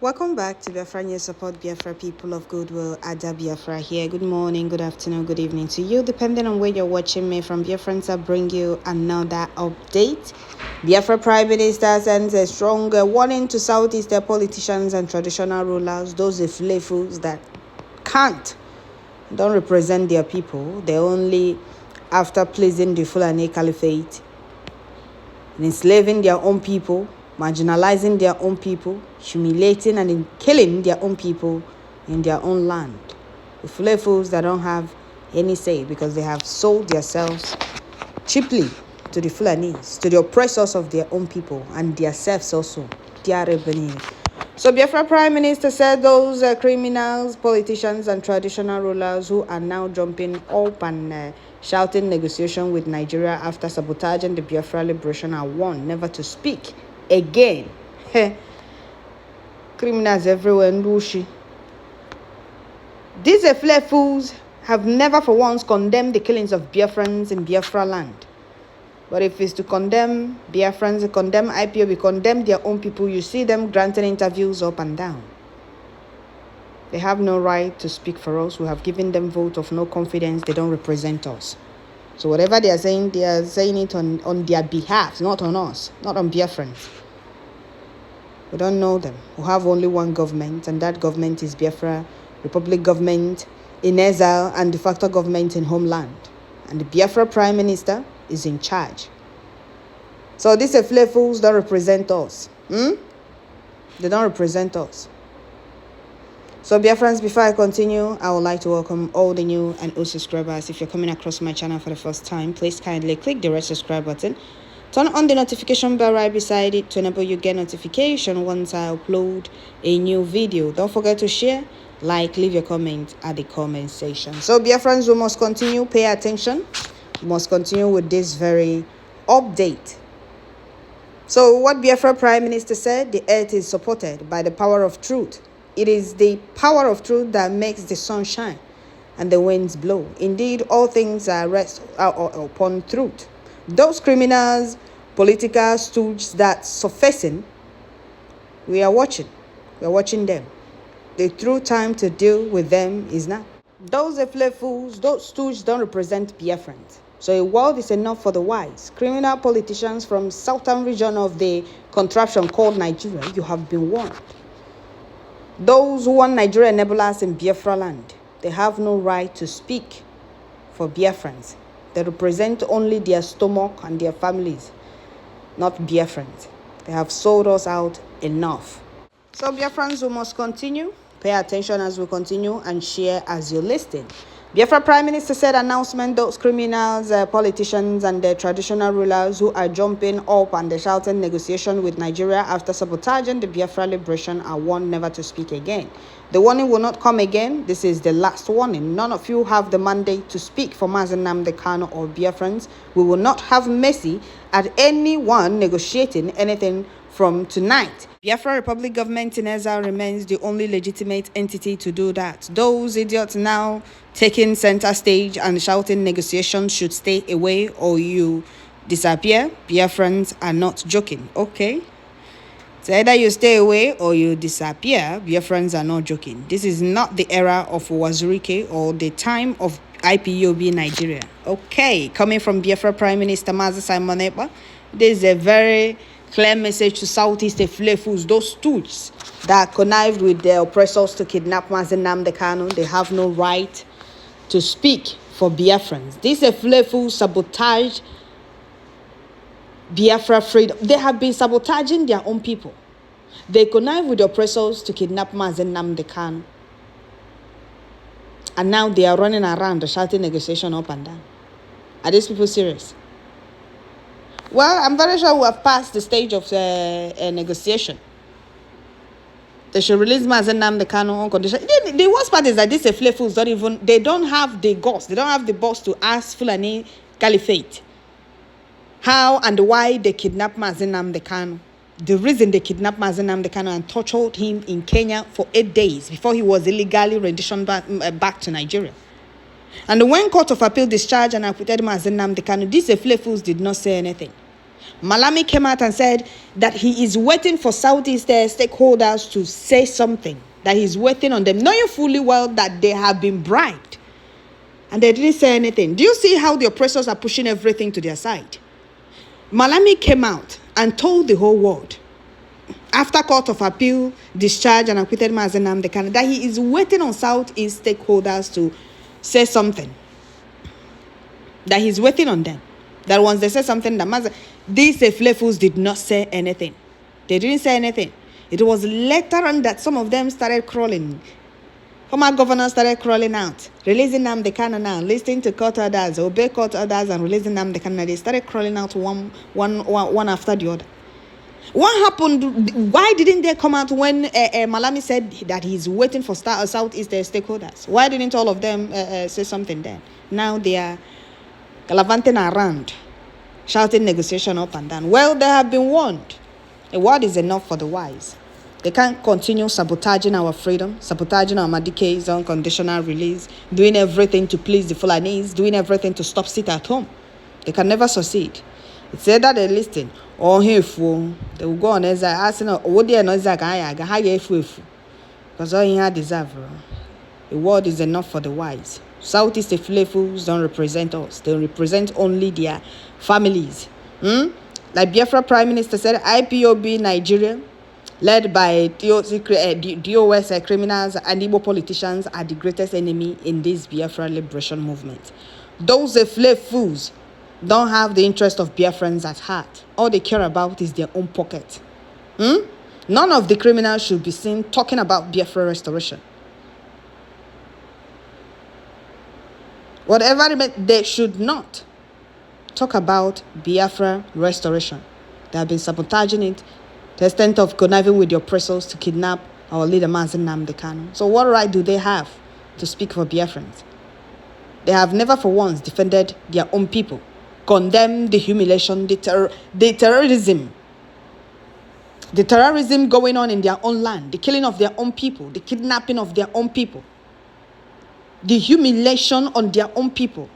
Welcome back to Biafra News Support Biafra People of Goodwill. Ada Biafra here. Good morning, good afternoon, good evening to you, depending on where you're watching me from. Biafrans, I bring you another update. Biafra Prime Minister sends a strong warning to Southeastern politicians and traditional rulers, those fools that don't represent their people. They're only after pleasing the Fulani Caliphate, enslaving their own people, marginalizing their own people, humiliating and killing their own people in their own land. The fools that don't have any say because they have sold themselves cheaply to the Fulanis, to the oppressors of their own people and themselves also. So Biafra Prime Minister said those criminals, politicians and traditional rulers who are now jumping up and shouting negotiation with Nigeria after sabotaging the Biafra liberation are warned never to speak again. Criminals everywhere in Rushi. These fools have never for once condemned the killings of Biafrans in Biafra land. But if it's to condemn Biafrans, condemn IPOB, condemn their own people, you see them granting interviews up and down. They have no right to speak for us. We have given them vote of no confidence. They don't represent us. So whatever they are saying it on their behalf, not on us, not on Biafrans. We don't know them. We have only one government, and that government is Biafra Republic government in exile and de facto government in homeland. And the Biafra Prime Minister is in charge. So these fools don't represent us. They don't represent us. So Biafrans, before I continue, I would like to welcome all the new and old subscribers. If you're coming across my channel for the first time, please kindly click the red subscribe button. Turn on the notification bell right beside it to enable you get notification once I upload a new video. Don't forget to share, like, leave your comment at the comment section. So Biafrans, we must continue. Pay attention. We must continue with this very update. So what Biafra Prime Minister said, the earth is supported by the power of truth. It is the power of truth that makes the sun shine and the winds blow. Indeed, all things are rest upon truth. Those criminals, political stooges that surfacing, we are watching. We are watching them. The true time to deal with them is now. Those fools, those stooges don't represent Biafrans. So a world is enough for the wise. Criminal politicians from southern region of the contraption called Nigeria, you have been warned. Those who want Nigeria enablers in Biafra land, they have no right to speak for Biafrans. They represent only their stomach and their families, not Biafrans. They have sold us out enough. So Biafrans, we must continue. Pay attention as we continue and share as you listen. Biafra Prime Minister said announcement those criminals, politicians and the traditional rulers who are jumping up and shouting negotiation with Nigeria after sabotaging the Biafra liberation are warned never to speak again. The warning will not come again. This is the last warning. None of you have the mandate to speak for Mazen Nnamdi Kanu or Biafrans. We will not have mercy at anyone negotiating anything from tonight. Biafra Republic government in exile remains the only legitimate entity to do that. Those idiots now taking center stage and shouting negotiations should stay away or you disappear. Biafrans are not joking, okay? So either you stay away or you disappear. Biafrans are not joking. This is not the era of Wazirike or the time of IPOB Nigeria. Okay, coming from Biafra Prime Minister Mazi Simon Ekpa, this is a very clear message to Southeast fools, those stooges that connived with their oppressors to kidnap Mazi Nnamdi Kanu. They have no right to speak for Biafrans. These fools sabotage Biafra freedom. They have been sabotaging their own people. They connive with the oppressors to kidnap Mazi Nnamdi Kanu. And now they are running around shouting negotiation up and down. Are these people serious? Well, I'm very sure we have passed the stage of a negotiation. They should release Mazi Nnamdi Kanu on condition. The worst part is that these fools they don't have the guts, they don't have the balls to ask Fulani Caliphate how and why they kidnapped Mazi Nnamdi Kanu. The reason they kidnapped Mazi Nnamdi Kanu and tortured him in Kenya for 8 days before he was illegally renditioned back to Nigeria. And when Court of Appeal discharged and acquitted Mazi Nnamdi Kanu, these fools did not say anything. Malami came out and said that he is waiting for Southeast stakeholders to say something, that he's waiting on them, knowing fully well that they have been bribed. And they didn't say anything. Do you see how the oppressors are pushing everything to their side? Malami came out and told the whole world, after Court of Appeal discharged and acquitted Mazen Nnamdi Kanu, that he is waiting on Southeast stakeholders to say something. That he's waiting on them. That once they say something, that these fools did not say anything. They didn't say anything. It was later on that some of them started crawling. Former governors started crawling out, releasing Nnamdi Kanu now, listening to court orders, obey court orders, and releasing Nnamdi Kanu. They started crawling out one after the other. What happened? Why didn't they come out when Malami said that he's waiting for Southeast stakeholders? Why didn't all of them say something then? Now they are gallivanting around, shouting negotiation up and down. Well, they have been warned. A word is enough for the wise. They can't continue sabotaging our freedom, sabotaging our Madike's unconditional release, doing everything to please the Fulanis, doing everything to stop sit at home. They can never succeed. It's either they listen or they will go on as asking, what they are not because all you deserve. A word is enough for the wise. Southeast fools don't represent us. They represent only their families. Like Biafra Prime Minister said, IPOB Nigeria, led by DOS criminals and Igbo politicians, are the greatest enemy in this Biafra liberation movement. Those fools don't have the interest of Biafrans at heart. All they care about is their own pocket. None of the criminals should be seen talking about Biafra restoration. Whatever they should not talk about Biafra restoration. They have been sabotaging it to the extent of conniving with the oppressors to kidnap our leader Mazen Nnamdi Kanu. So what right do they have to speak for Biafrans? They have never for once defended their own people, condemned the humiliation, the terrorism going on in their own land, the killing of their own people, the kidnapping of their own people, the humiliation on their own people,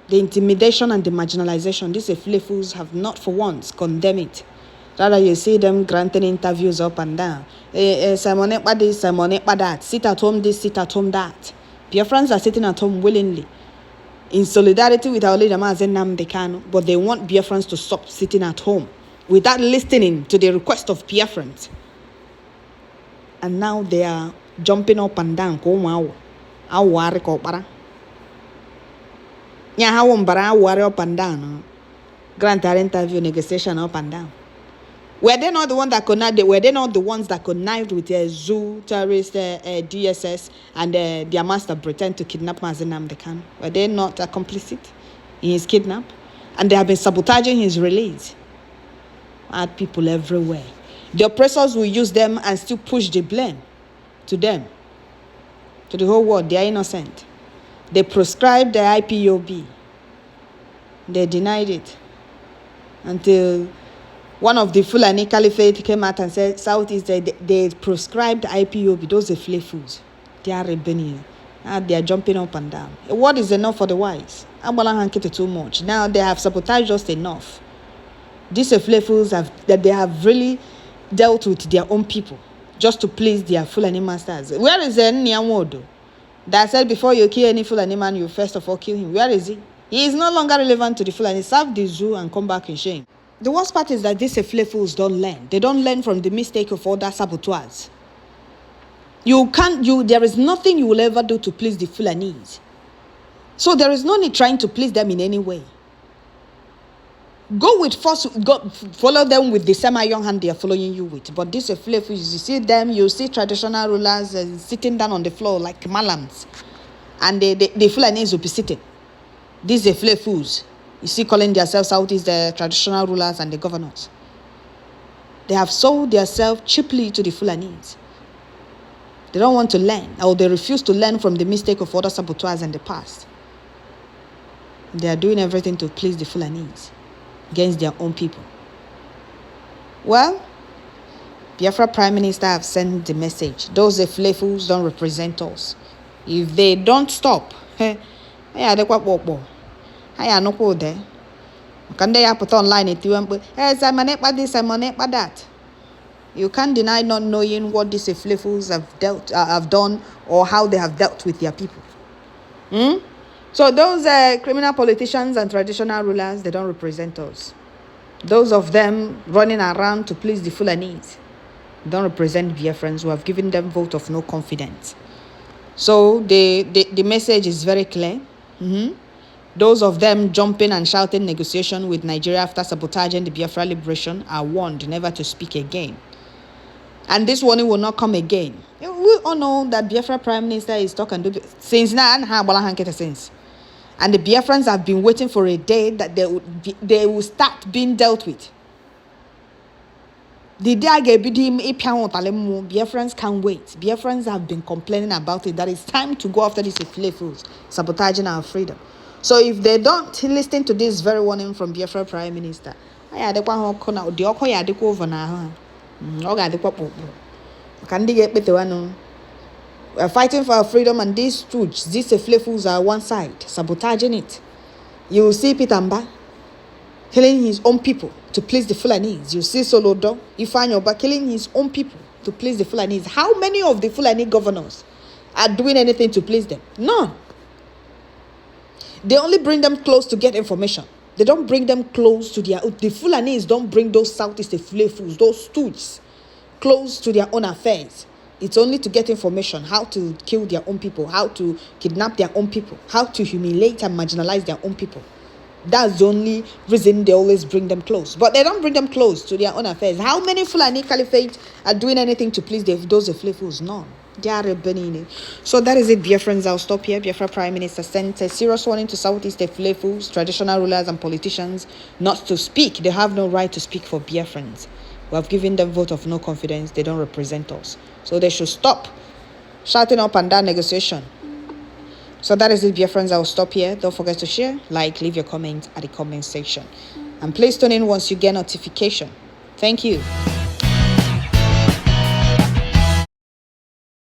the intimidation and the marginalization. These fools have not for once condemned it. Rather, you see them granting interviews up and down. Simon Ekpa this, Simon Ekpa that. Sit at home this, sit at home that. Biafrans are sitting at home willingly, in solidarity with our leader Mazen Nnamdi Kanu, but they want Biafrans to stop sitting at home without listening to the request of Biafrans. And now they are jumping up and down. Up and down. Grant our interview, negotiation up and down. Were they not the one that connived? Were they not the ones that connived with zoo terrorists, DSS, and their master pretend to kidnap Mazen Nnamdi Kanu? Were they not complicit in his kidnap? And they have been sabotaging his release. Mad people everywhere. The oppressors will use them and still push the blame to them, to the whole world. They are innocent. They proscribed the IPOB. They denied it until one of the Fulani Caliphate came out and said, Southeast, they proscribed IPOB. Those are fools. They are rebellion. Now they are jumping up and down. A word is enough for the wise. Too much. Now they have sabotaged us enough. These fools they have really dealt with their own people just to please their Fulani masters. Where is the Nyanwodo that said before you kill any Fulani man, you first of all kill him? Where is he? He is no longer relevant to the Fulani. Serve the zoo and come back in shame. The worst part is that these fools don't learn. They don't learn from the mistake of other saboteurs. There is nothing you will ever do to please the Fulanis. So there is no need trying to please them in any way. Follow them with the same iron hand they are following you with. But these fools, you see them, you see traditional rulers sitting down on the floor like malams. And the Fulanis will be sitting. These fools, you see, calling themselves Southeast the traditional rulers and the governors. They have sold themselves cheaply to the Fulanis. They don't want to learn, or they refuse to learn from the mistake of other saboteurs in the past. They are doing everything to please the Fulanis against their own people. Well, Biafra Prime Minister have sent the message. Those fools don't represent us. If they don't stop, Can they put online it? Hey, Simon Ekpa this, Simon Ekpa that. You can't deny not knowing what these Eflefus have done or how they have dealt with their people. So those criminal politicians and traditional rulers, they don't represent us. Those of them running around to please the Fulanese don't represent Biafrans who have given them vote of no confidence. So the message is very clear. Those of them jumping and shouting negotiation with Nigeria after sabotaging the Biafra liberation are warned never to speak again. And this warning will not come again. We all know that Biafra Prime Minister is talking since now since. And the Biafrans have been waiting for a day that they will start being dealt with. The day I gave him Biafrans can't wait. Biafrans have been complaining about it, that it's time to go after these Eflefus, sabotaging our freedom. So if they don't listen to this very warning from Biafra Prime Minister, we're fighting for our freedom, and these Eflefus are one side, sabotaging it. You will see Peter Mba killing his own people to please the Fulanese. You see Solodo, Ifanyoba killing his own people to please the Fulanese. How many of the Fulani governors are doing anything to please them? None. They only bring them close to get information. They don't bring them close to their... The Fulanese don't bring those Southeast Eflefus, those stooges, close to their own affairs. It's only to get information, how to kill their own people, how to kidnap their own people, how to humiliate and marginalize their own people. That's the only reason they always bring them close. But they don't bring them close to their own affairs. How many Fulani Caliphate are doing anything to please those Eflefus? None. They are rebelling. So that is it, Biafrans. I'll stop here. Biafra Prime Minister sent a serious warning to Southeast Eflefus, traditional rulers and politicians not to speak. They have no right to speak for Biafrans. We have given them vote of no confidence. They don't represent us. So they should stop shouting up and down negotiation. So that is it, Biafrans. I'll stop here. Don't forget to share, like, leave your comments at the comment section. And please tune in once you get notification. Thank you.